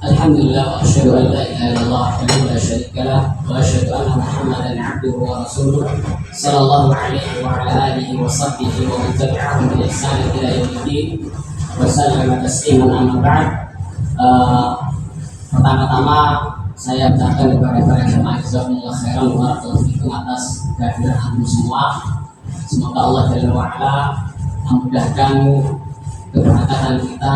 Alhamdulillah wa asyhadu an la ilaha illallah wahdahu la syarika lah wa asyhadu anna Muhammadan abduhu wa rasuluh sallallahu alaihi wa ala alihi wa sahbihi wa man tabi'ahum bi ihsan ila yaumiddin wa sallama tasliman amma ba'd. Pertama-tama saya ucapkan kepada para jemaah jazakumullah khairan wa barakallahu fikum atas kehadiran antum semua. Semoga Allah Jalla wa ala memudahkan keberangkatan kita,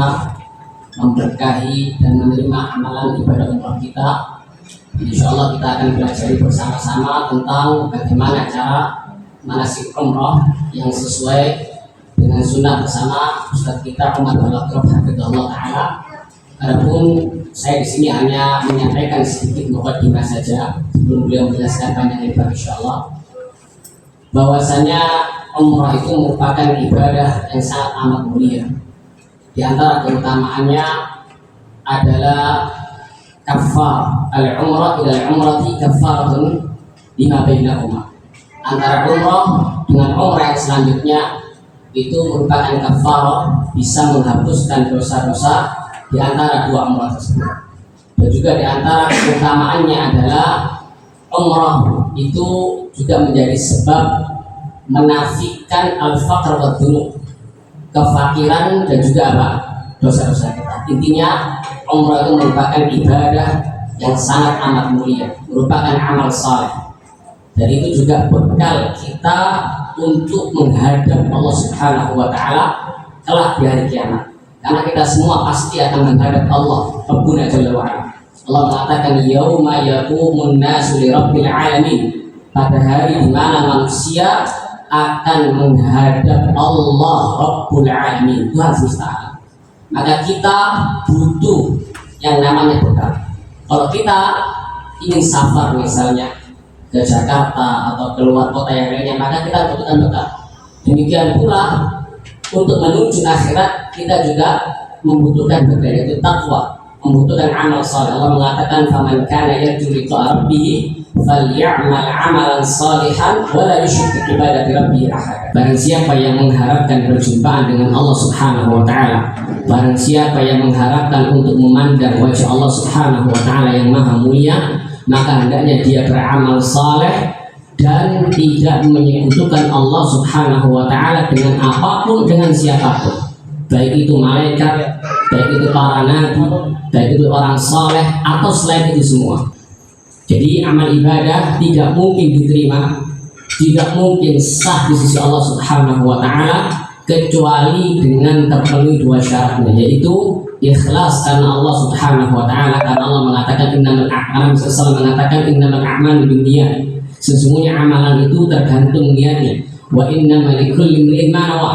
memberkahi dan menerima amalan ibadah umrah kita. Insya Allah kita akan belajar bersama-sama tentang bagaimana cara manasik umrah yang sesuai dengan sunnah bersama Ustaz kita Umar Al-Akrab Hafizahullah Ta'ala. Adapun saya di sini hanya menyampaikan sedikit mukadimah saja sebelum beliau menjelaskan panjang lebar insya Allah, bahwasanya umrah itu merupakan ibadah yang sangat amat mulia. Di antara keutamaannya adalah kafar al-umrah ila al-umrati kafaratun lima bainahuma. Antara umrah dengan umrah yang selanjutnya itu merupakan kafarah, bisa menghapuskan dosa-dosa di antara dua umrah tersebut. Dan juga di antara keutamaannya adalah umrah itu juga menjadi sebab menafikan al-faqr wa dzunub, kefakiran dan juga apa? Dosa-dosa kita. Intinya umrah itu merupakan ibadah yang sangat amat mulia, merupakan amal saleh. Dan itu juga bekal kita untuk menghadap Allah Subhanahu wa taala kelak di hari kiamat. Karena kita semua pasti akan menghadap Allah Rabbuna Jalla wa ala. Allah mengatakan yauma yaqumun nasu li rabbil alamin. Pada hari di mana manusia akan menghadap Allah Rabbul Alamin, Tuhan semesta alam. Maka kita butuh yang namanya bekal. Kalau kita ingin safar misalnya ke Jakarta atau keluar kota yang lainnya, maka kita butuhkan bekal. Demikian pula untuk menuju akhirat kita juga membutuhkan bekal, yaitu takwa, membutuhkan amal saleh. Allah mengatakan faman kana yarju liqa rabbih falyamal amalan salihan wa la yusyrik bi ibadati rabbih ahad. Barang siapa yang mengharapkan perjumpaan dengan Allah Subhanahu wa taala, barang siapa yang mengharapkan untuk memandang wajah Allah Subhanahu wa taala yang maha mulia, maka hendaknya dia beramal saleh dan tidak menyekutukan Allah Subhanahu wa taala dengan apapun, dengan siapapun. Baik itu malaikat, baik itu para nabi, baik itu orang saleh atau selain itu semua. Jadi amal ibadah tidak mungkin diterima, tidak mungkin sah di sisi Allah Subhanahu wa taala kecuali dengan terpenuhi dua syaratnya, yaitu ikhlas karena Allah Subhanahu wa taala. Karena Allah mengatakan innamal a'malu binniyat. Sesungguhnya amalan itu tergantung niatnya. Wa innamal likulli imrin ma nawa.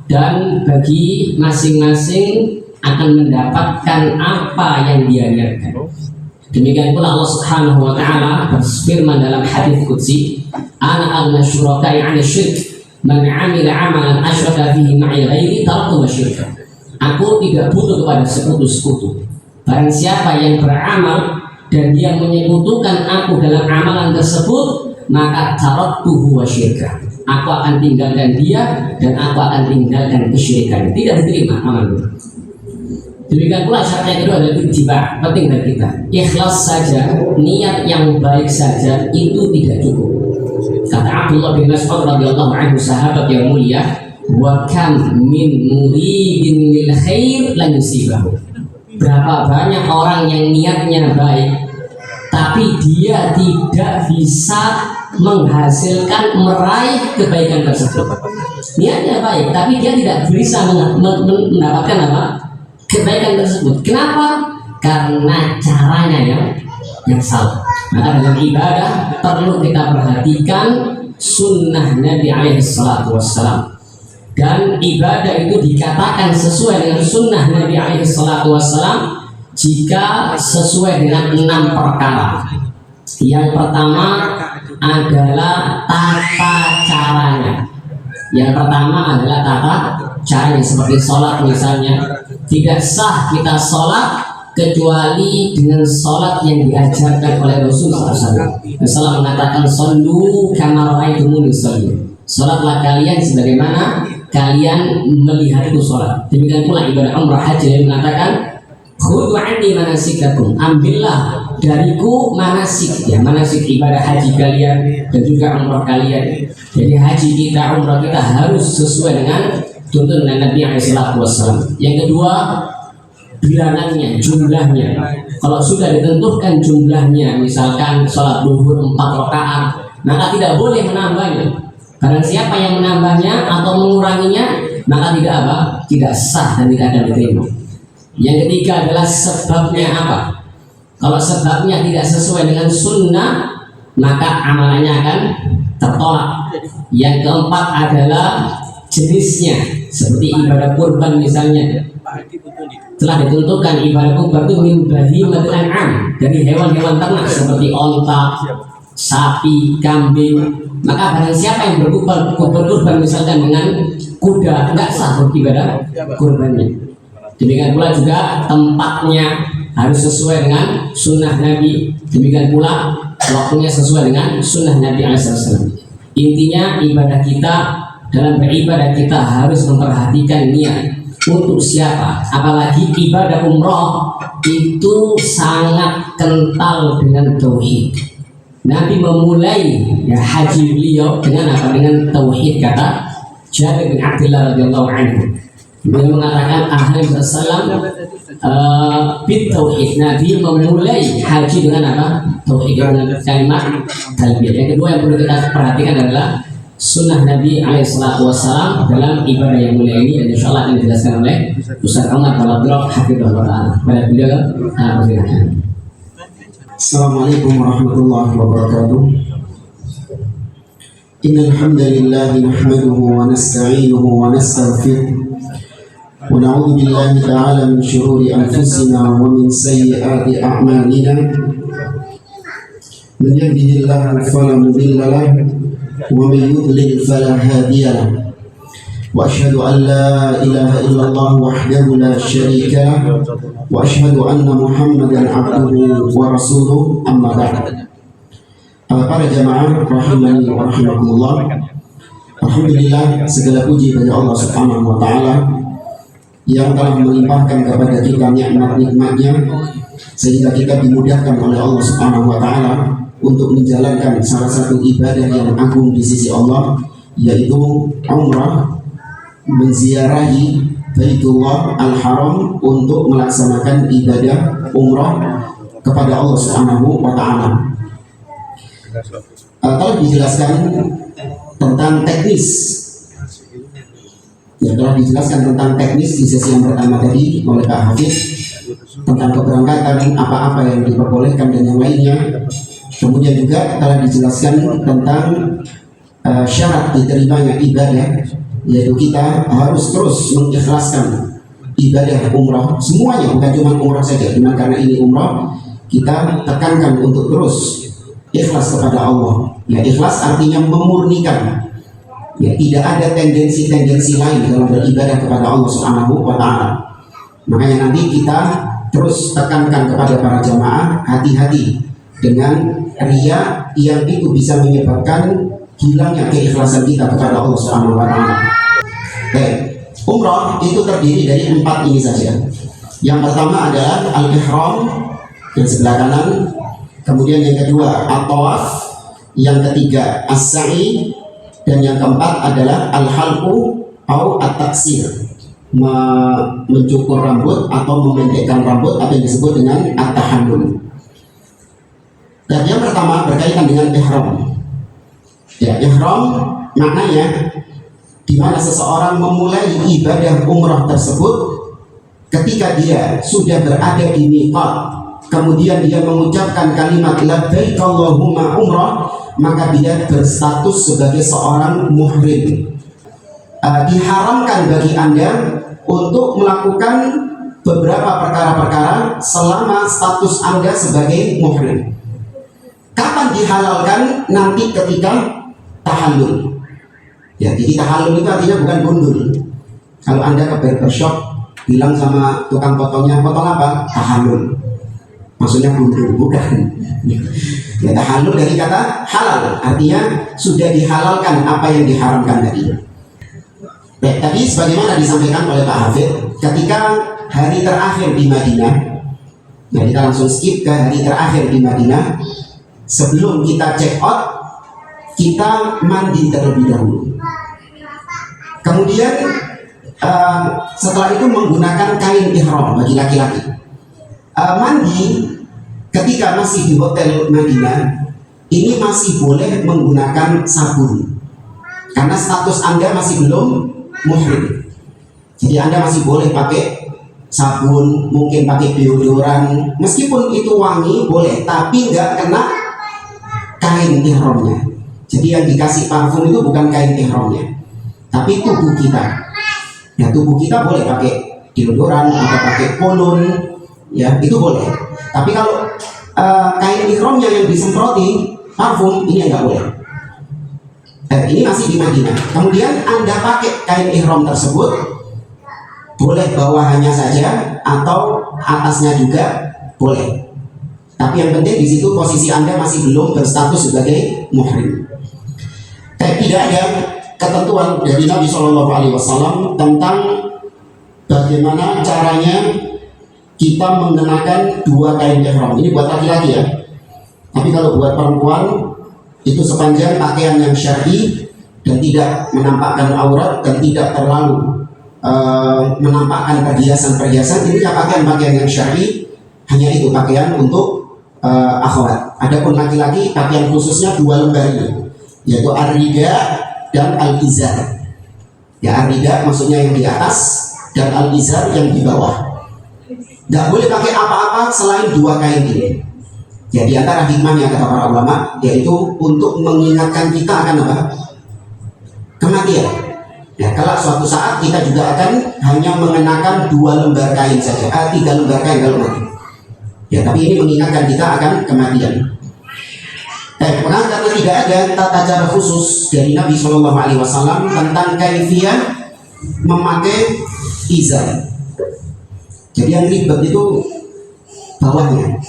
Dan bagi masing-masing akan mendapatkan apa yang dia niatkan. Demikian pula Allah Subhanahu wa taala berfirman dalam hadis qudsi, ana aghna syuraka'i 'ani syirk man 'amila 'amalan asyraka fihi ma'i ghairi taraktu wa syirka. Aku tidak butuh kepada sekutu-sekutu. Barang siapa yang beramal dan dia menyekutukan aku dalam amalan tersebut, maka taraktuhu wa syirka. Aku akan tinggalkan dia dan aku akan tinggalkan kesyirikan. Tidak diterima amalnya. Demikian pula syarat yang kedua adalah ittiba', penting bagi kita. Ikhlas saja, niat yang baik saja itu tidak cukup. Kata Abdullah bin Mas'ud radhiyallahu anhu, sahabat yang mulia, wa kam min muridin lil khair lan yusibahu. Berapa banyak orang yang niatnya baik tapi dia tidak bisa menghasilkan, meraih kebaikan tersebut. Niatnya baik tapi dia tidak bisa mendapatkan apa? Kebaikan tersebut. Kenapa? Karena caranya yang salah. Maka dalam ibadah perlu kita perhatikan sunnah Nabi alaihi salatu wassalam. Dan ibadah itu dikatakan sesuai dengan sunnah Nabi alaihi salatu wassalam jika sesuai dengan 6 perkara. Yang pertama adalah tata caranya. Yang pertama adalah tata caranya, seperti sholat misalnya. Tidak sah kita sholat kecuali dengan sholat yang diajarkan oleh Rasulullah SAW. Rasulullah mengatakan sallu kama ra'aitumuni usolli. Sholatlah kalian sebagaimana kalian melihatku sholat. Demikian pula ibadah umrah haji yang mengatakan khudhu anni manasikakum, ambillah dariku manasik, ya manasik ibadah haji kalian dan juga umrah kalian. Jadi haji kita, umrah kita harus sesuai dengan tuntunan Nabi SAW. Yang kedua, bilangannya, jumlahnya. Kalau sudah ditentukan jumlahnya, misalkan sholat duhur 4 rakaat, maka tidak boleh menambahnya. Karena siapa yang menambahnya atau menguranginya, maka tidak apa? Tidak sah dan tidak akan diterima. Yang ketiga adalah sebabnya apa? Kalau sebabnya tidak sesuai dengan sunnah, maka amalannya akan tertolak. Yang keempat adalah jenisnya, seperti ibadah kurban misalnya. Telah ditentukan ibadah kurban itu min bahimatil an'am, dari hewan-hewan ternak seperti onta, sapi, kambing. Maka barang siapa yang berkurban misalkan dengan kuda, tidak sah beribadah kurbannya. Demikian pula juga tempatnya harus sesuai dengan sunnah Nabi. Demikian pula waktunya sesuai dengan sunnah Nabi SAW. Intinya ibadah kita, dalam beribadah kita harus memperhatikan niat untuk siapa. Apalagi ibadah umroh itu sangat kental dengan tauhid. Nabi memulai haji beliau dengan apa? Dengan tauhid, kata Jabir bin Abdullah radhiyallahu anhu. Beliau mengatakan ahli wasallam bit tauhid. Nabi memulai haji dengan apa? Tauhid, dengan kalimat talbiyah. Yang kedua yang perlu kita perhatikan adalah sunnah Nabi SAW dalam ibadah yang mulia ini, dan insyaallah akan dijelaskan oleh Ustaz Umar Balabdrok hafizahullah ta'ala. Pada beliau silakan. Assalamualaikum warahmatullahi wabarakatuh. Innal hamdalillah nahmaduhu wa nasta'inuhu wa nastaghfiruh wa na'udzu billahi ta'ala min shururi anfusina wa min sayyiati a'malina. Man yahdihillahu fala mudilla lahu wa man yudlil fala hadiya lahu. Wa asyhadu an la ilaha illallah wahdahu la syarika lahu wa asyhadu anna Muhammadan abduhu wa rasuluh, amma ba'd. Para jamaah rahimani wa rahimakumullah. Alhamdulillah, segala puji bagi Allah Subhanahu wa taala yang telah melimpahkan kepada kita nikmat-nikmatnya sehingga kita dimudahkan oleh Allah Subhanahu wa taala untuk menjalankan salah satu ibadah yang agung di sisi Allah, yaitu umrah, menziarahi Baitullah Al-Haram untuk melaksanakan ibadah umrah kepada Allah Subhanahu wa taala. Telah dijelaskan tentang teknis, telah dijelaskan tentang teknis di sesi yang pertama tadi oleh Pak Hafiz, tentang keberangkatan, apa-apa yang diperbolehkan dan yang lainnya. Kemudian juga telah dijelaskan tentang syarat diterimanya ibadah, yaitu kita harus terus mengikhlaskan ibadah umrah semuanya, bukan cuma umrah saja. Cuma karena ini umrah, kita tekankan untuk terus ikhlas kepada Allah. Ya, ikhlas artinya memurnikan. Ya, tidak ada tendensi-tendensi lain dalam beribadah kepada Allah Subhanahu wa taala. Makanya nanti kita terus tekankan kepada para jamaah, hati-hati dengan riya yang itu bisa menyebabkan hilangnya keikhlasan kita kepada Allah Subhanahu wa taala. Umrah itu terdiri dari 4 ini saja. Yang pertama adalah al-ihram yang sebelah kanan, kemudian yang kedua at-tawaf, yang ketiga as-sa'i, dan yang keempat adalah al-halqu atau at-taksir, mencukur rambut atau memendekkan rambut, atau yang disebut dengan at-tahallul. Dan yang pertama berkaitan dengan ihram. Ya, ihram maknanya di mana seseorang memulai ibadah umrah tersebut ketika dia sudah berada di miqat, kemudian dia mengucapkan kalimat labbaik Allahumma umrah, maka dia berstatus sebagai seorang muhrim. Diharamkan bagi Anda untuk melakukan beberapa perkara-perkara selama status Anda sebagai muhrim. Kapan dihalalkan? Nanti ketika tahallul. Ya, jadi tahallul itu artinya bukan gundul. Kalau Anda ke barbershop bilang sama tukang potongnya, potong apa? Tahallul. Maksudnya gundul, bukan. Ya, tahallul dari kata halal, artinya sudah dihalalkan apa yang diharamkan tadi. Tadi sebagaimana disampaikan oleh Pak Hafid, ketika hari terakhir di Madinah, Nah, kita langsung skip ke hari terakhir di Madinah. Sebelum kita check out, kita mandi terlebih dahulu. Kemudian setelah itu menggunakan kain ihram bagi laki-laki. Mandi ketika masih di hotel Madinah ini masih boleh menggunakan sabun karena status Anda masih belum muhrim. Jadi Anda masih boleh pakai sabun, mungkin pakai deodoran, meskipun itu wangi boleh, tapi nggak kena kain ihramnya. Jadi yang dikasih parfum itu bukan kain ihramnya, tapi tubuh kita. Ya, tubuh kita boleh pakai deodoran atau pakai kolon, ya itu boleh. Tapi kalau kain ihramnya yang disemproti parfum, ini nggak boleh. Ini masih di Madinah. Kemudian Anda pakai kain ihram tersebut, boleh bawahannya saja atau atasnya juga boleh. Tapi yang penting di situ posisi Anda masih belum berstatus sebagai muhrim. Tidak ada ketentuan dari Nabi Shallallahu Alaihi Wasallam tentang bagaimana caranya kita mengenakan dua kain ihram. Ini buat laki-laki ya. Tapi kalau buat perempuan itu sepanjang pakaian yang syar'i dan tidak menampakkan aurat dan tidak terlalu menampakkan perhiasan-perhiasan, ini pakaian-pakaian yang syar'i, hanya itu pakaian untuk akhwat. Adapun laki-laki pakaian khususnya dua lembar ini, yaitu ar-rida dan al-izar. Ya, ar-rida maksudnya yang di atas dan al-izar yang di bawah. Nggak boleh pakai apa-apa selain dua kain ini. Jadi antara hikmahnya kata para ulama yaitu untuk mengingatkan kita akan apa? Kematian. Ya, kalau suatu saat kita juga akan hanya mengenakan dua lembar kain saja, tiga lembar kain kalau mati. Ya, tapi ini mengingatkan kita akan kematian. Karena tidak ada tata cara khusus dari Nabi Shallallahu Alaihi Wasallam tentang kaifiyah memakai izar. Jadi yang ribet itu bawahnya.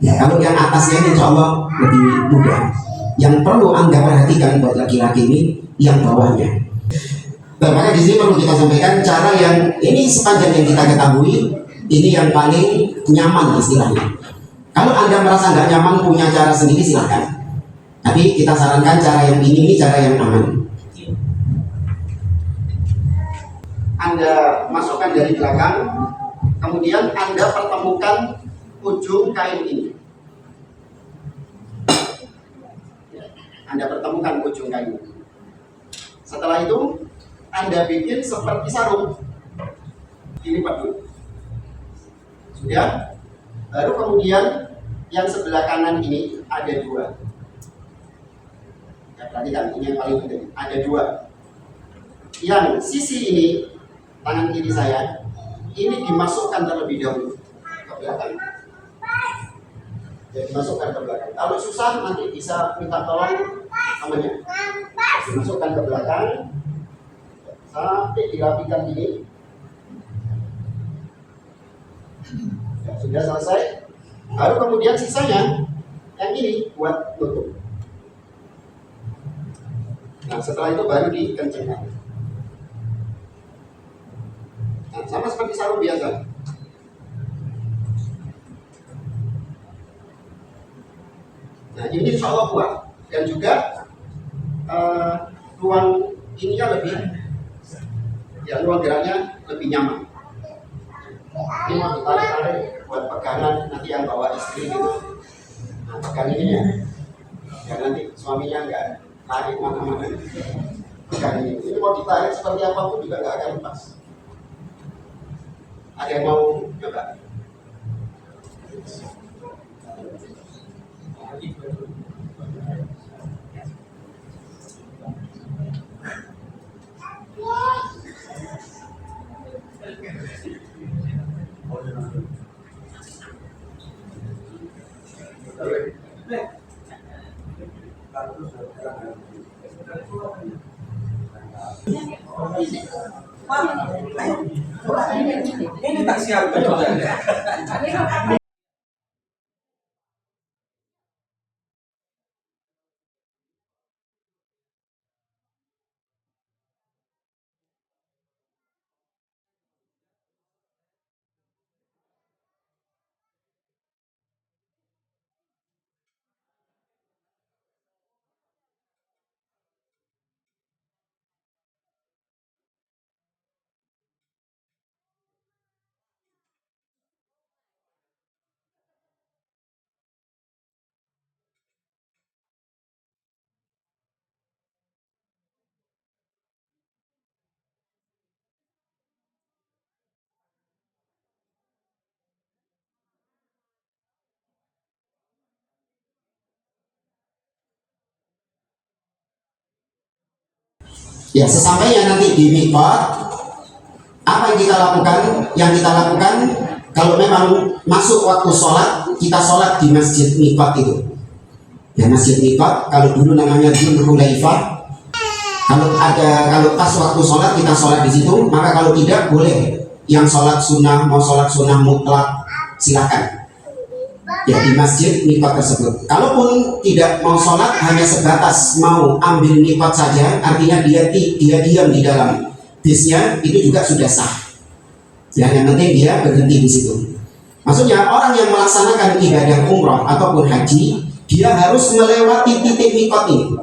Ya, kalau yang atasnya ini insya Allah lebih mudah. Yang perlu Anda perhatikan buat laki-laki ini yang bawahnya. Maka di sini perlu kita sampaikan cara yang ini sepanjang yang kita ketahui ini yang paling nyaman istilahnya. Kalau Anda merasa nggak nyaman punya cara sendiri silahkan. Tapi kita sarankan cara yang ini cara yang aman. Anda masukkan dari belakang, kemudian Anda pertemukan ujung kain ini. Anda pertemukan ujung kain ini. Setelah itu Anda bikin seperti sarung. Ini dulu. Sudah. Baru kemudian yang sebelah kanan ini ada dua. Ya, perhatikan ini yang paling penting. Ada dua. Yang sisi ini tangan kiri saya ini dimasukkan terlebih dahulu ke belakang. Ya, dimasukkan ke belakang. Kalau susah nanti bisa minta tolong temannya. Dimasukkan ke belakang sampai dirapikan gini. Ya, sudah selesai. Baru kemudian sisanya yang ini buat tutup. Nah, setelah itu baru dikencangkan. Nah, sama seperti sarung biasa. Nah, ini insya Allah kuat. Dan juga ruang ininya lebih, ya ruang geraknya lebih nyaman. Ini mau ditarik-tarik buat pegangan nanti yang bawa istri gitu. Nah, pegang ini ya. Ya nanti suaminya enggak tarik mana-mana. Pegang ini. Ini mau ditarik seperti apapun juga enggak akan lepas. Ada yang mau coba? Ini tak siap. Ya, sesampainya nanti di miqat, apa yang kita lakukan? Yang kita lakukan kalau memang masuk waktu sholat, kita sholat di masjid miqat itu. Ya, masjid miqat, kalau dulu namanya Dzul Hulaifah. Kalau pas waktu sholat kita sholat di situ, maka kalau tidak boleh. Yang sholat sunnah, mau sholat sunnah mutlak, silakan. Ya, di masjid miqat tersebut. Kalaupun tidak mau sholat, hanya sebatas mau ambil miqat saja, artinya dia diam di dalam bisnya, itu juga sudah sah. Ya, yang penting dia berhenti di situ. Maksudnya orang yang melaksanakan ibadah umrah ataupun haji, dia harus melewati titik miqat ini.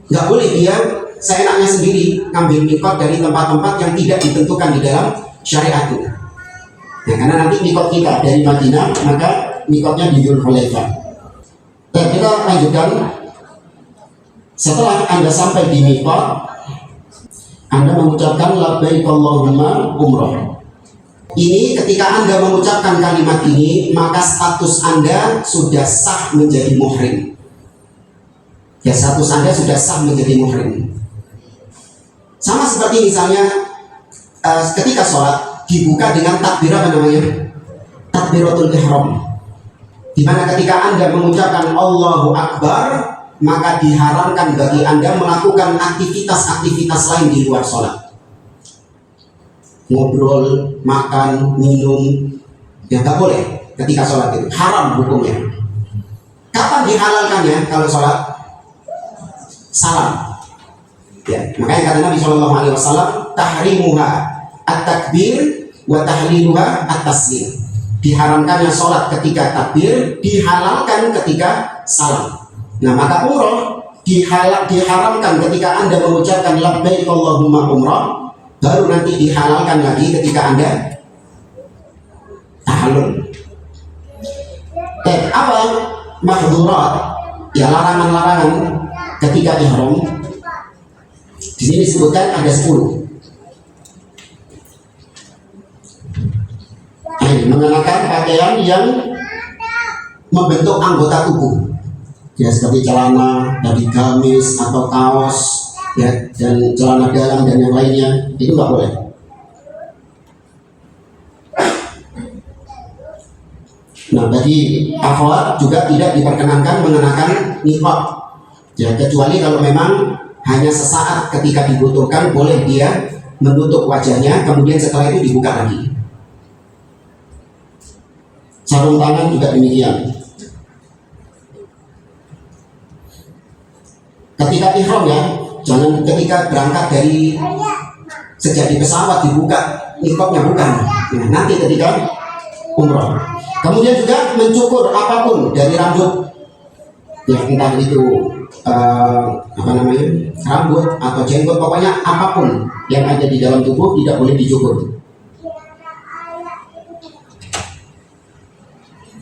Nggak boleh dia seenaknya sendiri ngambil miqat dari tempat-tempat yang tidak ditentukan di dalam syariat itu. Ya, karena nanti miqat kita dari Madinah, maka miqatnya di Dzul Hulaifah. Dan kita lanjutkan. Setelah Anda sampai di miqat, Anda mengucapkan labbaik Allahumma umrah. Ini ketika Anda mengucapkan kalimat ini, maka status Anda sudah sah menjadi muhrim. Ya, status Anda sudah sah menjadi muhrim. Sama seperti misalnya ketika sholat dibuka dengan takbir apa namanya? Takbiratul ihram. Di mana ketika Anda mengucapkan Allahu Akbar, maka diharamkan bagi Anda melakukan aktivitas-aktivitas lain di luar sholat. Ngobrol, makan, minum, ya nggak boleh ketika sholat itu. Haram hukumnya. Kapan dihalalkannya kalau sholat? Salam. Ya, makanya kata Nabi SAW, tahrimuha at-takbir wa tahliluha at-taslim. Diharamkannya sholat ketika takbir, dihalalkan ketika salam. Nah, maka umrah diharamkan ketika Anda mengucapkan labbaik Allahumma umrah, baru nanti dihalalkan lagi ketika Anda tahallul. Apa mahdhurat? Ya, larangan-larangan ketika ihram. Di sini disebutkan ada 10. Mengenakan pakaian yang membentuk anggota tubuh. Ya, seperti celana dari gamis atau kaos, ya, dan celana dalam dan yang lainnya, itu nggak boleh. Nah, bagi akhwat juga tidak diperkenankan mengenakan niqab, ya, kecuali kalau memang hanya sesaat ketika dibutuhkan, boleh dia menutup wajahnya, kemudian setelah itu dibuka lagi. Sarung tangan juga demikian. Ketika ihram, ya, jangan ketika berangkat dari sejak di pesawat dibuka niqabnya, bukan. Nah, nanti ketika umrah. Kemudian juga mencukur apapun dari rambut, ya, entah itu rambut atau jenggot, pokoknya apapun yang ada di dalam tubuh tidak boleh dicukur.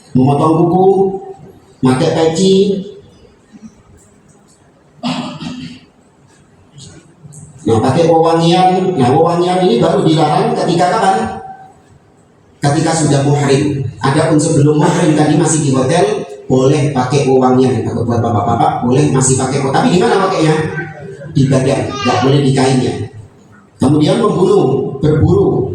Memotong kuku, pakai peci, nah, pakai wewangian. Nah, wewangian ini baru dilarang ketika kapan? Ketika sudah muhrim. Adapun sebelum muhrim tadi masih di hotel, boleh pakai wewangian. Kalau buat bapak-bapak boleh masih pakai. Tapi di mana pakainya? Di badan, nggak boleh di kainnya. Kemudian membunuh, berburu,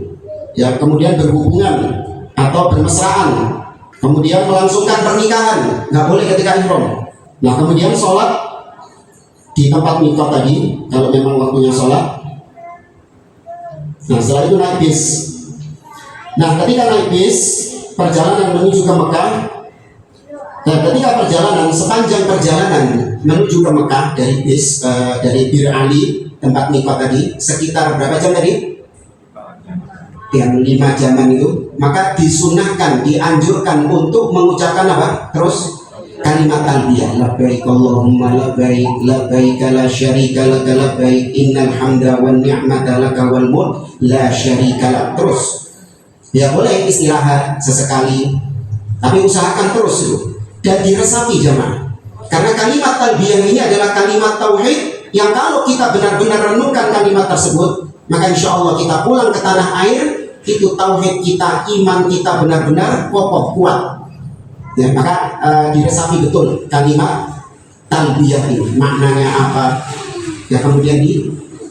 ya, kemudian berhubungan atau bermesraan, kemudian melangsungkan pernikahan, nggak boleh ketika ihram. Nah, kemudian sholat di tempat miqat tadi, kalau memang waktunya sholat. Nah, setelah itu naik bis. Nah, ketika naik bis, perjalanan menuju ke Mekah. Dan ketika perjalanan, sepanjang perjalanan menuju ke Mekah dari bis, dari Bir Ali, tempat miqat tadi, sekitar berapa jam tadi? Yang 5 jaman itu. Maka disunahkan, dianjurkan untuk mengucapkan apa? Terus kalimat talbiyah, labbaik Allahumma labbaik, labbaik la syarika laka labbaik, innal hamda wan ni'mata laka wal mulk la syarika lak. Terus ya, boleh istirahat sesekali, tapi usahakan terus itu dan diresapi jamaah. Karena kalimat talbiyah ini adalah kalimat tauhid yang kalau kita benar-benar renungkan kalimat tersebut, maka insya Allah kita pulang ke tanah air, itu tauhid kita, iman kita benar-benar kokoh, kuat. Ya, maka diresapi betul kalimat talbiyah ini, maknanya apa, ya, kemudian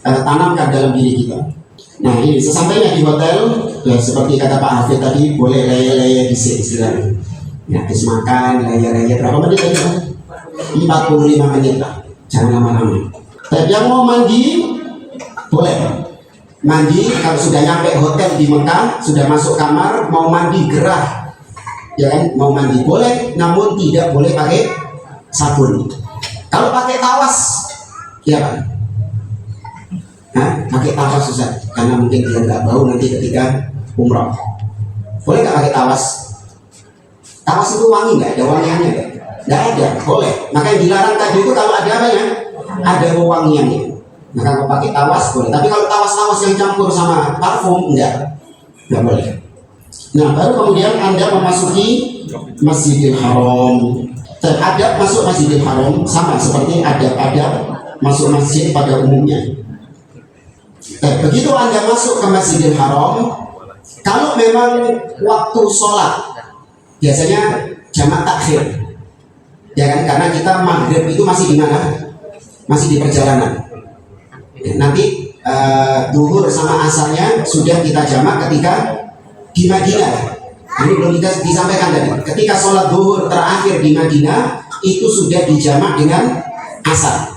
tanamkan dalam diri kita. Nah ini sesampainya di hotel, ya seperti kata Pak Hafid tadi, boleh leye-leye bisik istilahnya. Ya, habis makan, leye-leye berapa menit tadi? 45 menit lah, jangan lama-lama. Tapi yang mau mandi, boleh. Mandi kalau sudah nyampe hotel di Mekah, sudah masuk kamar, mau mandi gerah, ya kan? Mau mandi boleh, namun tidak boleh pakai sabun. Kalau pakai tawas, ya Pak? Pakai tawas susah, karena mungkin dia nggak bau nanti ketika umroh. Boleh nggak pakai tawas? Tawas itu wangi nggak? Ada wangiannya nggak? Nggak ada, boleh. Maka yang dilarang tadi itu kalau ada apa ya? Ada wangiannya. Maka kalau pakai tawas boleh. Tapi kalau tawas-tawas yang campur sama parfum nggak boleh. Nah baru kemudian Anda memasuki Masjidil Haram. Dan adab masuk Masjidil Haram sama seperti adab-adab masuk masjid pada umumnya. Dan begitu Anda masuk ke Masjidil Haram, kalau memang waktu sholat biasanya jamak takhir, ya kan? Karena kita maghrib itu masih di mana? Masih di perjalanan. Nanti duhur sama asarnya sudah kita jamak ketika di Madinah. Ini belum disampaikan tadi. Ketika sholat duhur terakhir di Madinah itu sudah dijamak dengan asar.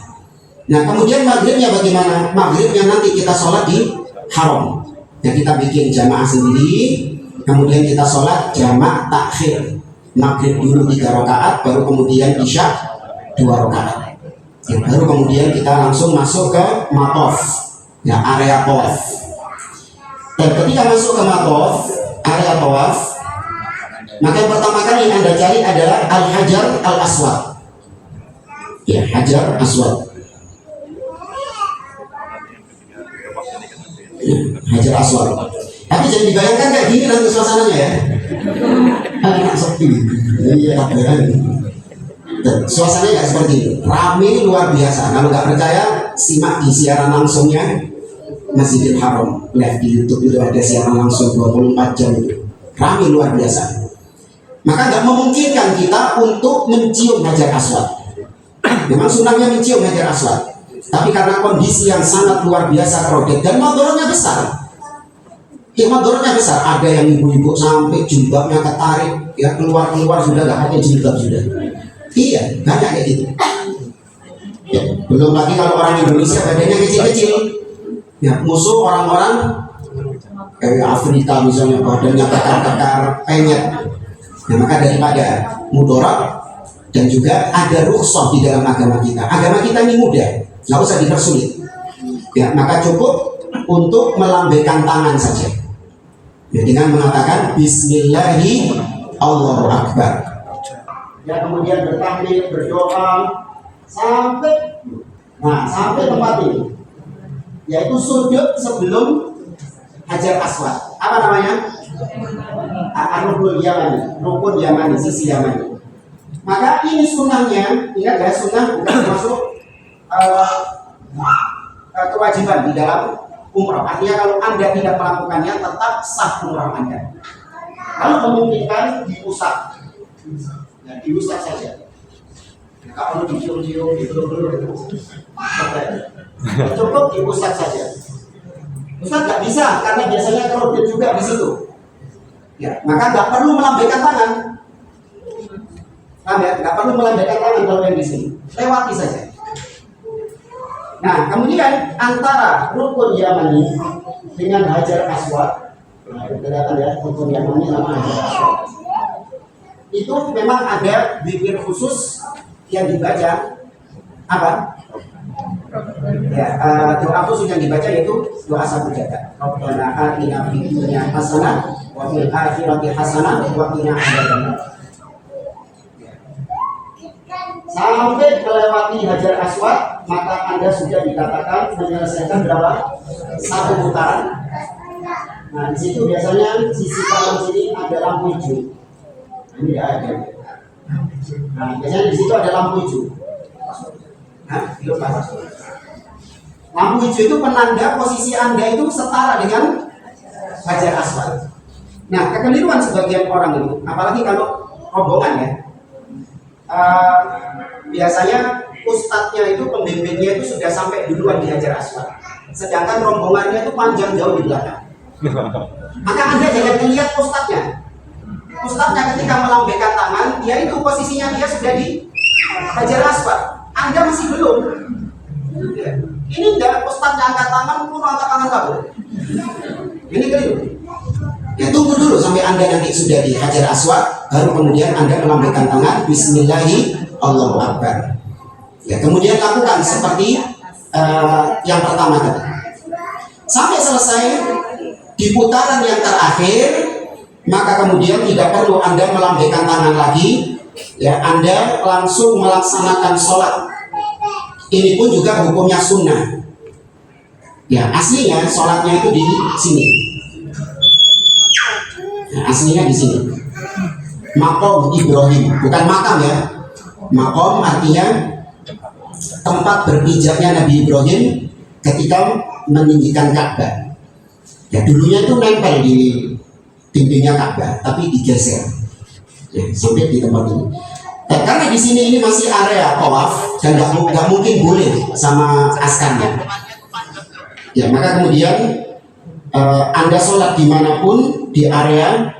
Nah kemudian maghribnya bagaimana? Maghribnya nanti kita sholat di Haram. Ya kita bikin jamaah sendiri, kemudian kita sholat jamak takhir. Maghrib dulu 3 rakaat, baru kemudian isya 2 rakaat. Ya, baru kemudian kita langsung masuk ke matof, ya area tawaf. Dan ketika masuk ke matof, area tawaf, maka yang pertama kali yang Anda cari adalah Al-Hajar Al-Aswad. Ya, Hajar Aswad. Hajar Aswad. Tapi jangan dibayangkan kayak gini nanti suasananya ya. Enak sepi. Iya, suasananya nggak seperti itu. Rame luar biasa. Kalau nggak percaya, simak di siaran langsungnya Masjidil Haram. Lihat di YouTube itu ada siaran langsung 24 jam itu. Rame luar biasa. Maka nggak memungkinkan kita untuk mencium Hajar Aswad. Memang sunnahnya mencium Hajar Aswad. Tapi karena kondisi yang sangat luar biasa crowded dan madorotnya besar. Ya madorotnya besar. Ada yang ibu-ibu sampai jilbabnya ketarik, ya keluar sudah nggak pakai jilbab sudah. Iya, banyak kayak gitu. Ya, belum lagi kalau orang Indonesia badannya kecil-kecil. Ya, musuh orang-orang kayak Afrika misalnya badannya kekar-kekar, penyet. Nah, maka daripada mudarat dan juga ada rukhsah di dalam agama kita. Agama kita ini mudah. Nggak usah dipersulit. Ya, maka cukup untuk melambaikan tangan saja. Ya, dengan mengatakan Bismillahi Allahu Akbar. Ya, kemudian bertakbir, berdoa sampai tempat ini, yaitu sujud sebelum Hajar Aswad. Apa namanya? Rukun Yamani, sisi Yamani. Maka ini sunnahnya, ingat ya, sunnah bukan termasuk kewajiban di dalam umrah. Artinya kalau Anda tidak melakukannya tetap sah umrah Anda. Kalau memungkinkan diusap, ya diusap saja. Kalau dicium-cium, cukup diusap saja. Ustaz nggak bisa karena biasanya crowded juga di situ. Ya, maka nggak perlu melambaikan tangan. Nggak perlu melambaikan tangan kalau yang di sini. Lewati saja. Nah, kemudian antara rukun Yamani dengan Hajar Aswad, nah, kelihatan ya, rukun Yamani sama Hajar Aswad. Itu memang ada zikir khusus yang dibaca. Apa? Ya, doa khusus yang dibaca yaitu doa satu jagat. Rabbana atina fid dunya hasanah wa fil akhirati hasanah wa qina adzabannar. Sampai melewati Hajar Aswad, maka Anda sudah dikatakan menyelesaikan berapa? 1 putaran. Nah, di situ biasanya sisi kanan sini ada lampu hijau. Ini tidak ada. Nah, biasanya di situ ada lampu hijau. Lampu hijau itu penanda posisi Anda itu setara dengan Hajar Aswad. Nah, kekeliruan sebagian orang itu, apalagi kalau rombongan ya, biasanya ustadznya itu, pembimbingnya itu sudah sampai duluan di Hajar Aswad. sedangkan rombongannya itu panjang jauh di belakang. Maka Anda jangan melihat ustadznya. Ustadznya ketika melambaikan tangan, dia itu posisinya dia sudah di Hajar Aswad. Anda masih belum. Ini enggak, ustadznya angkat tangan, pun angkat tangan kamu. Ini keliru. Ya, tunggu dulu sampai Anda nanti sudah di Hajar Aswad, baru kemudian Anda melambaikan tangan, Bismillahi Allahu Akbar. Ya, kemudian lakukan seperti yang pertama tadi. Sampai selesai di putaran yang terakhir, maka kemudian tidak perlu Anda melambaikan tangan lagi. Ya, Anda langsung melaksanakan sholat. Ini pun juga hukumnya sunnah. Ya, aslinya sholatnya itu di sini. Nah, aslinya di sini. Maqam Ibrahim, bukan makam ya. Maqam artinya tempat berpijaknya Nabi Ibrahim ketika meninggikan Ka'bah. Ya, dulunya itu nempel di dindingnya Ka'bah, tapi digeser. Ya, sampai di tempat ini. Karena di sini ini masih area tawaf dan nggak mungkin boleh sama askarnya. Ya, maka kemudian Anda sholat dimanapun di area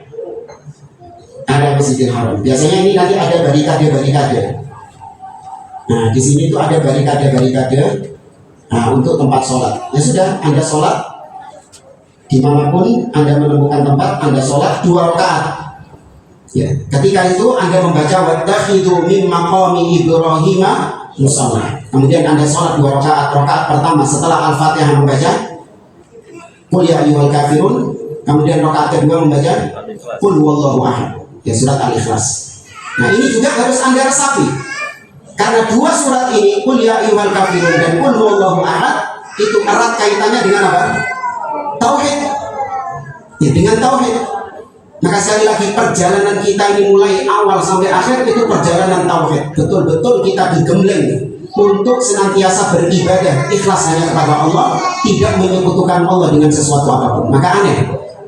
Masjidil Haram. Biasanya ini nanti ada barikade. Nah, di sini itu ada barikade. Nah, untuk tempat sholat. Ya sudah, Anda sholat dimanapun Anda menemukan tempat, Anda sholat 2 rakaat. Ya, ketika itu Anda membaca wattakhidhu min maqami Ibrahim musalla. Kemudian Anda sholat 2 rakaat. Rakaat pertama setelah Al-Fatihah membaca Qul ya ayyuhal kafirun. Kemudian rakaat kedua membaca Qul huwallahu ahad. Ya, surat Al-Ikhlas. Nah, ini juga harus Anda resapi. Karena 2 surat ini, Qul ya ayyuhal kafirun dan Qul huwallahu ahad, itu erat kaitannya dengan apa? Tauhid. Ya, dengan tauhid. Maka sekali lagi perjalanan kita ini mulai awal sampai akhir itu perjalanan tauhid. Betul-betul kita digembleng untuk senantiasa beribadah ikhlas hanya kepada Allah, tidak menyekutukan Allah dengan sesuatu apapun. Maka aneh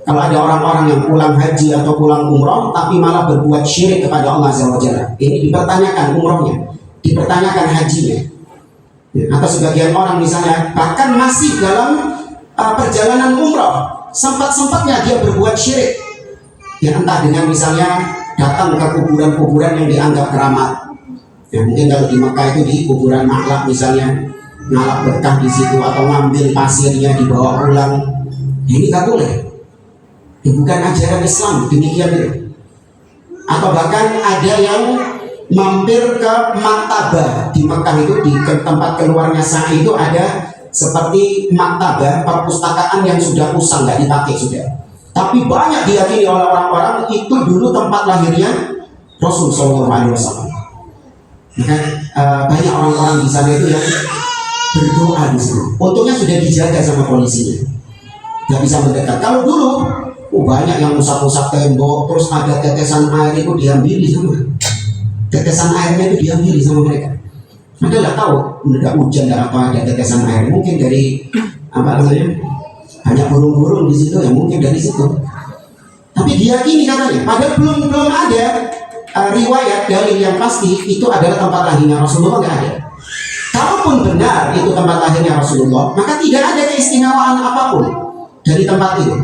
kalau ada orang-orang yang pulang haji atau pulang umroh tapi malah berbuat syirik kepada Allah Azza wa Jalla. Ini dipertanyakan umrohnya, dipertanyakan hajinya. Ya, atau sebagian orang misalnya bahkan masih dalam perjalanan umroh, sempat-sempatnya dia berbuat syirik. Ya, entah dengan misalnya datang ke kuburan-kuburan yang dianggap keramat. Ya, mungkin kalau di Mekah itu di kuburan makhluk misalnya, ngalap berkah di situ atau ngambil pasirnya dibawa pulang. Ya, ini tak boleh. Ya, bukan ajaran Islam demikian itu. Atau bahkan ada yang mampir ke maktabah di Mekah itu, di tempat keluarnya sa'i itu ada seperti maktabah perpustakaan yang sudah usang, nggak dipakai sudah. Tapi banyak diyakini oleh orang-orang itu dulu tempat lahirnya Rasul SAW. Maka banyak orang-orang di sana itu yang berdoa di sana. Untungnya sudah dijaga sama polisinya, nggak bisa mendekat. Kalau dulu banyak yang usap-usap tembok, terus ada tetesan air itu diambil sama. Tetesan airnya itu diambil sama mereka. Mereka nggak tahu, tidak hujan dan apa ada tetesan air. Mungkin dari apa namanya? Banyak burung-burung di situ, ya mungkin dari situ. Tapi diyakini katanya, padahal belum ada riwayat dalil yang pasti itu adalah tempat lahirnya Rasulullah, nggak ada. Kalaupun benar itu tempat lahirnya Rasulullah, maka tidak ada keistimewaan apapun dari tempat itu.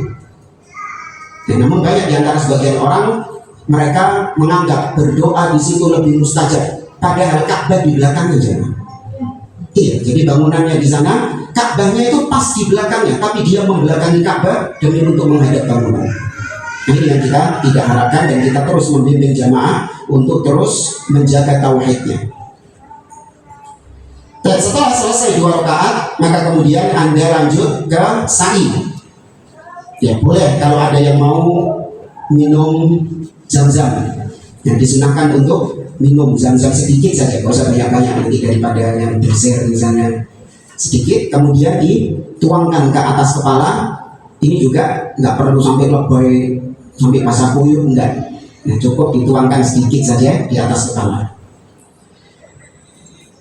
Ya, namun banyak di antara sebagian orang mereka menganggap berdoa di situ lebih mustajab, padahal Ka'bah di belakangnya jangan. Iya, jadi bangunannya di sana, Ka'bahnya itu pas di belakangnya, tapi dia membelakangi Ka'bah demi untuk menghadap bangunan. Ini yang kita tidak harapkan dan kita terus membimbing jamaah untuk terus menjaga tauhidnya. Dan setelah selesai 2 rakaat, maka kemudian Anda lanjut ke sa'i. Ya boleh kalau ada yang mau minum zam-zam, yang disunahkan untuk minum zam-zam sedikit saja, gak usah banyak-banyak nanti daripada yang berser misalnya sedikit, kemudian dituangkan ke atas kepala. Ini juga nggak perlu sampai lebay sampai basah kuyup, enggak. Nah, cukup dituangkan sedikit saja di atas kepala.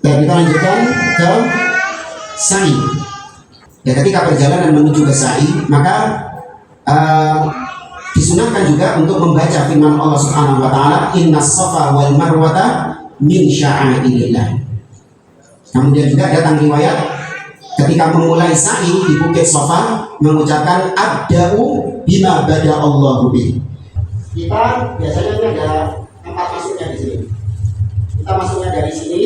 Dan kita lanjutkan ke sa'i. Ya, ketika perjalanan menuju ke sa'i, maka disunahkan juga untuk membaca firman Allah Subhanahu wa taala, "Innas safa wal marwata min sya'airillah." Kemudian juga datang riwayat ketika memulai sa'i di Bukit Sofa mengucapkan abda'u bima bada Allahu bih. Kita biasanya ini ada tempat masuknya di sini. Kita masuknya dari sini,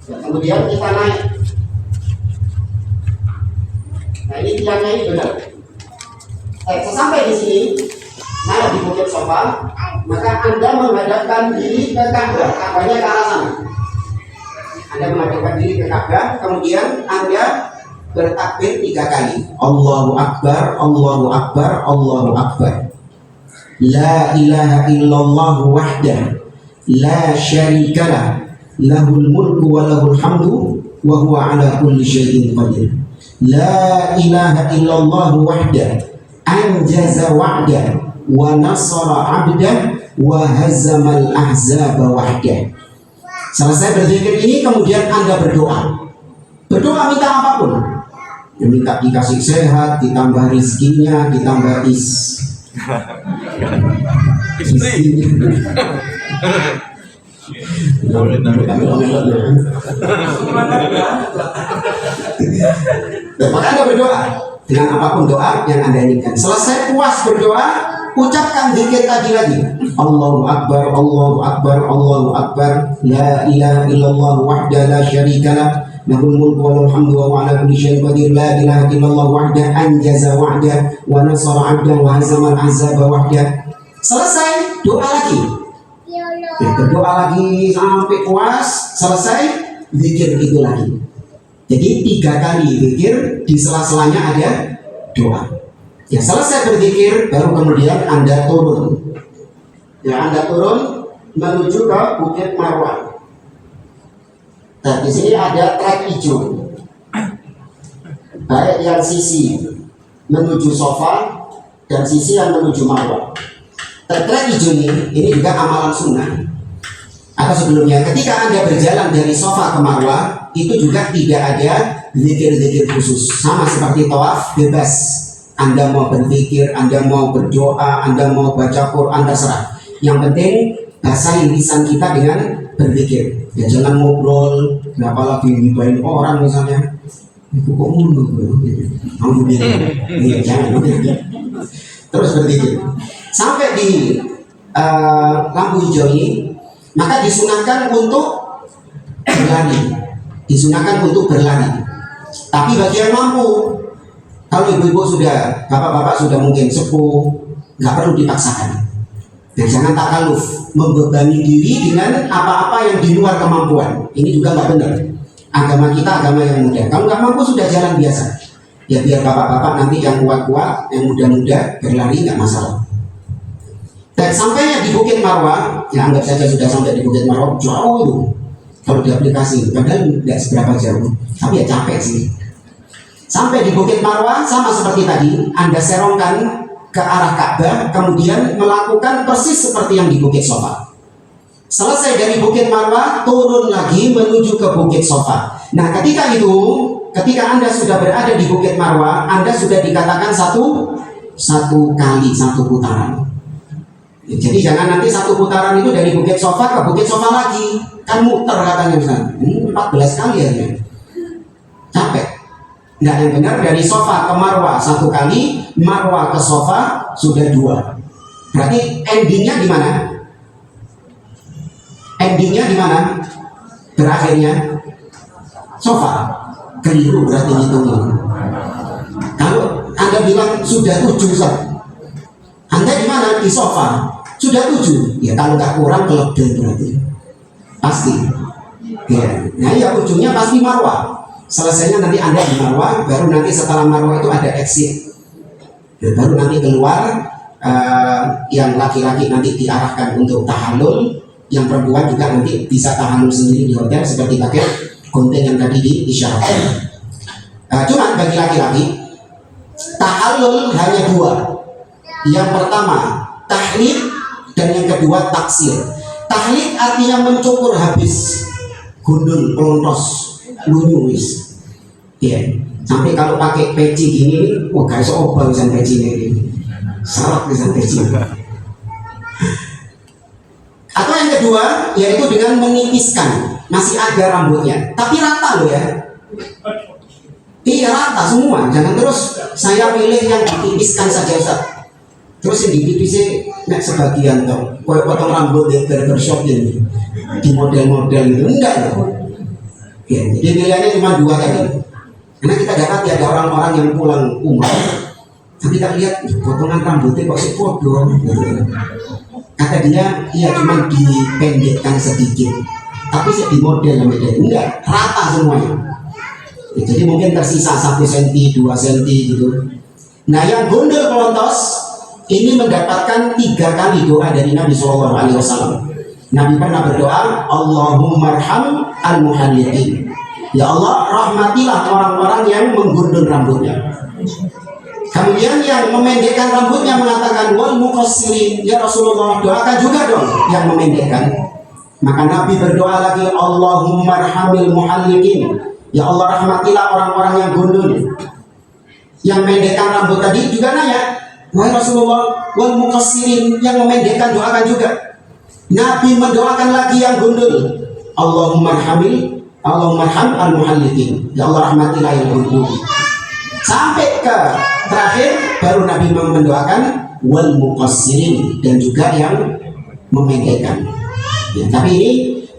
kemudian kita naik. Nah ini tiangnya ini benar. Sesampai di sini, naik di Bukit Sofa, maka Anda menghadapkan diri ke Ka'bah, Ka'bahnya ke arah sana. Anda menghadapkan diri ke Ka'bah, kemudian Anda bertakbir 3 kali. Allahu Akbar, Allahu Akbar, Allahu Akbar. La ilaha illallah wahdah, la syarikalah, lahul mulku wa lahul hamdu, wa huwa ala kulli syai'in qadir. La ilaha illallah wahdah, anjaza wa'dah, wa nasara abdah, wa hazamal ahzaba wahdah. Selesai berzikir ini kemudian Anda berdoa. Berdoa minta apapun. Ya, minta dikasih sehat, ditambah rizkinya, ditambah istri. Maka Anda berdoa dengan apapun doa yang Anda inginkan. Selesai puas berdoa, ucapkan zikir tadi lagi. Allahu Akbar, Allahu Akbar, Allahu Akbar. La ilaha illallah wahda la syarikalah, lahul mulku wa lahul hamdu wa huwa ala kulli syai'in qadir. La ilaha illallah wahda anjaza wa'da wa nasara 'abda wa hazama al-ahzaba wahda. Selesai, doa lagi. Ya, berdoa lagi sampai puas, selesai, zikir itu lagi. Jadi 3 kali zikir, di sela-selanya ada doa. Ya, selesai berzikir, baru kemudian Anda turun. Ya, Anda turun menuju ke Bukit Marwah. Nah, di sini ada trek hijau. Baik yang sisi menuju Sofa dan sisi yang menuju Marwah. Trek hijau ini juga amalan sunnah. Atau sebelumnya, ketika Anda berjalan dari Sofa ke Marwah, itu juga tidak ada zikir-zikir khusus. Sama seperti tawaf, bebas. Anda mau berzikir, Anda mau berdoa, Anda mau baca Quran, terserah. Yang penting basahi lisan kita dengan berzikir. Ya jangan ngobrol, apalagi ngibain orang misalnya. Itu kok mulu, ya jangan. Terus berzikir. Sampai di lampu hijau ini, maka disunahkan untuk berlari. Disunahkan untuk berlari. Tapi bagi yang mampu, kalau ibu-ibu sudah, bapak-bapak sudah mungkin sepuh, nggak perlu dipaksakan. Dan jangan takaluf, membebani diri dengan apa-apa yang di luar kemampuan. Ini juga nggak benar. Agama kita agama yang mudah. Kalau nggak mampu sudah jalan biasa. Ya biar bapak-bapak nanti yang kuat-kuat, yang muda-muda berlari nggak masalah. Dan sampainya di Bukit Marwah, ya anggap saja sudah sampai di Bukit Marwah, jauh itu. Kalau di aplikasi, padahal nggak seberapa jauh, tapi ya capek sih. Sampai di Bukit Marwah sama seperti tadi, Anda serongkan ke arah Ka'bah, kemudian melakukan persis seperti yang di Bukit Sofa. Selesai dari Bukit Marwah, turun lagi menuju ke Bukit Sofa. Nah, ketika Anda sudah berada di Bukit Marwah, Anda sudah dikatakan satu kali, satu putaran. Jadi jangan nanti satu putaran itu dari Bukit Sofa ke Bukit Sofa lagi, kan muter katanya misalnya. 14 kali aja, capek. Nggak, yang benar dari Sofa ke Marwah 1 kali, Marwah ke Sofa sudah 2. Berarti endingnya di mana? Endingnya di mana? Berakhirnya Sofa. Keliru berarti hitungnya. Kalau Anda bilang sudah 7 Anda di mana? Di Sofa. Sudah 7. Ya kalau nggak kurang kelebihan berarti. Pasti. Ya. Nah ya ujungnya pasti Marwah. Selesainya nanti Anda di Marwah, baru nanti setelah Marwah itu ada exit. Ya, baru nanti keluar, yang laki-laki nanti diarahkan untuk tahallul, yang perempuan juga nanti bisa tahallul sendiri di hotel seperti pakai konten yang tadi diisyaratkan. Cuma bagi laki-laki, tahallul hanya 2. Yang pertama tahlil dan yang kedua taksir. Tahlil artinya mencukur habis, gundul, pelontos, lunyus. Ya, sampai kalau pakai peci gini, wah gak bisa obah bisa peci ini, salah bisa peci. Atau yang kedua yaitu dengan menipiskan, masih ada rambutnya, tapi rata loh ya. Jadi rata semua, jangan terus saya pilih yang ditipiskan saja Ustaz. Terus yang ditipisnya nek sebagian toh, kayak potong rambut ya barbershop ini di model-model itu enggak loh. Ya, jadi pilihannya cuma dua tadi. Karena kita dapat ya ada orang-orang yang pulang umrah, tapi kita lihat potongan rambutnya kok sepodo. Kata dia, iya cuma dipendekkan sedikit, tapi sih di model yang beda. Enggak, rata semuanya. Ya, jadi mungkin tersisa 1 cm, 2 cm gitu. Nah yang gondol pelontos ini mendapatkan 3 kali doa dari Nabi SAW. Nabi pernah berdoa, Allahumma arham al-muhalliqin. Ya Allah, rahmatilah orang-orang yang menggundul rambutnya. Kemudian yang memendekkan rambutnya mengatakan, wal muqassirin, ya Rasulullah, doakan juga dong yang memendekkan. Maka Nabi berdoa lagi, Allahumma arhamil muhalliqin. Ya Allah, rahmatilah orang-orang yang gundul. Yang memendekkan rambut tadi juga nanya, wahai Rasulullah, wal muqassirin, yang memendekkan doakan juga. Nabi mendoakan lagi yang gundul, Allahumma arhamil, Allahumma arham al-muhalliqin. Ya Allah, rahmatilah yang gundul. Sampai ke terakhir baru Nabi mendoakan wal muqassirin, dan juga yang memendekkan. Ya, tapi ini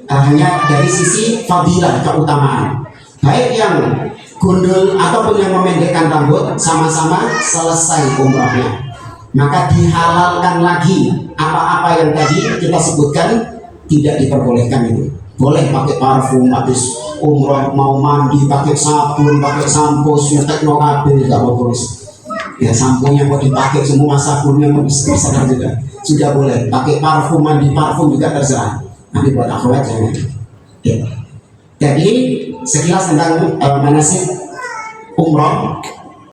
hanya dari sisi fadilah, keutamaan. Baik yang gundul ataupun yang memendekkan rambut sama-sama selesai umrahnya. Maka dihalalkan lagi apa-apa yang tadi kita sebutkan tidak diperbolehkan itu. Boleh pakai parfum habis umrah, mau mandi pakai sabun, pakai sampo, sutek no kabel, tidak boleh. Ya samponya mau dipakai semua, sabunnya mau terserah juga. Sudah boleh pakai parfum, mandi parfum juga terserah. Tapi buat akhwat jangan. Ya. Jadi sekilas tentang manasik umrah.